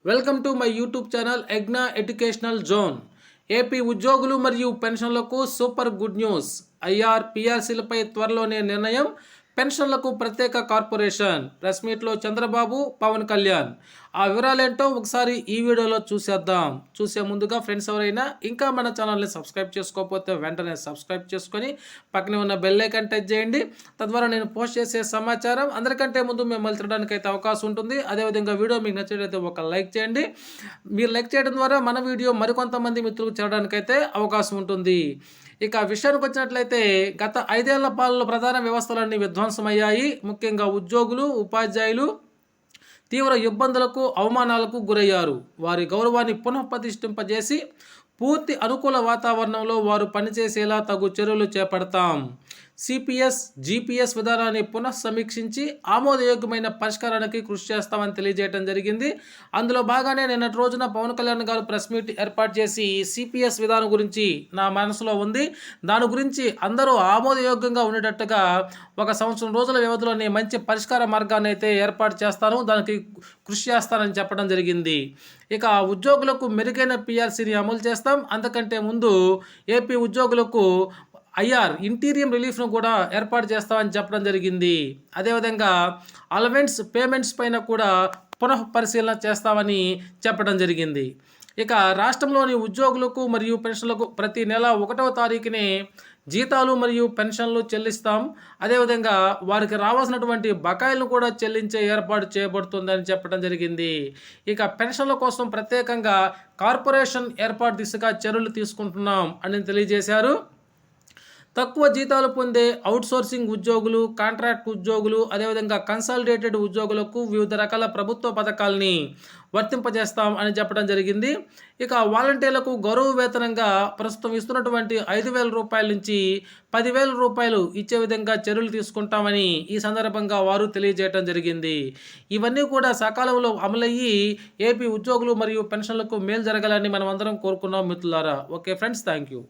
Welcome to my YouTube channel ఎగ్నా educational zone. AP ఉద్యోగులు మరియు పెన్షన్లకు సూపర్ గుడ్ న్యూస్. పిఆర్సీలపై త్వరలోనే నిర్ణయం. పెన్షన్లకు ప్రత్యేక కార్పొరేషన్. ప్రెస్ మీట్లో చంద్రబాబు, పవన్ కళ్యాణ్. ఆ వివరాలేంటో ఒకసారి ఈ వీడియోలో చూసేద్దాం. చూసే ముందుగా ఫ్రెండ్స్ ఎవరైనా ఇంకా మన ఛానల్ని సబ్స్క్రైబ్ చేసుకోకపోతే వెంటనే సబ్స్క్రైబ్ చేసుకొని పక్కనే ఉన్న బెల్ ఐకాన్ టచ్ చేయండి. తద్వారా నేను పోస్ట్ చేసే సమాచారం అందరికంటే ముందు మిమ్మల్ని తినడానికి అయితే అవకాశం ఉంటుంది. అదేవిధంగా వీడియో మీకు నచ్చినట్లయితే ఒక లైక్ చేయండి. మీరు లైక్ చేయడం ద్వారా మన వీడియో మరికొంతమంది మిత్రులకు చేరడానికైతే అవకాశం ఉంటుంది. ఇక విషయానికి వచ్చినట్లయితే గత 5 ఏళ్ల పాలనలో ప్రధాన వ్యవస్థలన్నీ విధ్వంసమయ్యాయి. ముఖ్యంగా ఉద్యోగులు, ఉపాధ్యాయులు తీవ్ర ఇబ్బందులకు, అవమానాలకు గురయ్యారు. వారి గౌరవాన్ని పునఃప్రతిష్ఠింపజేసి పూర్తి అనుకూల వాతావరణంలో వారు పనిచేసేలా తగు చర్యలు చేపడతాం. సిపిఎస్, జిపిఎస్ విధానాన్ని పునఃసమీక్షించి ఆమోదయోగ్యమైన పరిష్కారానికి కృషి చేస్తామని తెలియజేయడం జరిగింది. అందులో భాగానే నిన్నటి రోజున పవన్ కళ్యాణ్ గారు ప్రెస్ మీట్ ఏర్పాటు చేసి సిపిఎస్ విధానం గురించి నా మనసులో ఉంది, దాని గురించి అందరూ ఆమోదయోగ్యంగా ఉండేటట్టుగా 1 సంవత్సరం రోజుల వ్యవధిలోనే మంచి పరిష్కార మార్గాన్ని అయితే ఏర్పాటు చేస్తాను, దానికి కృషి చేస్తానని చెప్పడం జరిగింది. ఇక ఉద్యోగులకు మెరుగైన పిఆర్సీని అమలు చేస్తాం. అంతకంటే ముందు ఏపీ ఉద్యోగులకు ఇంటీరియం రిలీఫ్ను కూడా ఏర్పాటు చేస్తామని చెప్పడం జరిగింది. అదేవిధంగా అలవెన్స్ పేమెంట్స్ పైన కూడా పునఃపరిశీలన చేస్తామని చెప్పడం జరిగింది. ఇక రాష్ట్రంలోని ఉద్యోగులకు మరియు పెన్షన్లకు ప్రతి నెల 1వ తారీఖునే జీతాలు మరియు పెన్షన్లు చెల్లిస్తాం. అదేవిధంగా వారికి రావాల్సినటువంటి బకాయిలను కూడా చెల్లించే ఏర్పాటు చేయబడుతుందని చెప్పడం జరిగింది. ఇక పెన్షన్ల కోసం ప్రత్యేకంగా కార్పొరేషన్ ఏర్పాటు దిశగా చర్యలు తీసుకుంటున్నాం అని తెలియజేశారు. తక్కువ జీతాలు పొందే అవుట్సోర్సింగ్ ఉద్యోగులు, కాంట్రాక్ట్ ఉద్యోగులు, అదేవిధంగా కన్సాలిడేటెడ్ ఉద్యోగులకు వివిధ రకాల ప్రభుత్వ పథకాలని వర్తింపజేస్తాం అని చెప్పడం జరిగింది. ఇక వాలంటీర్లకు గౌరవ వేతనంగా ప్రస్తుతం ఇస్తున్నటువంటి 5,000 రూపాయల నుంచి 10,000 రూపాయలు ఇచ్చే విధంగా చర్యలు తీసుకుంటామని ఈ సందర్భంగా వారు తెలియజేయడం జరిగింది. ఇవన్నీ కూడా సకాలంలో అమలయ్యి ఏపీ ఉద్యోగులు మరియు పెన్షన్లకు మేలు జరగాలని మనం అందరం కోరుకున్నాం మిత్రులారా. Okay friends, thank you.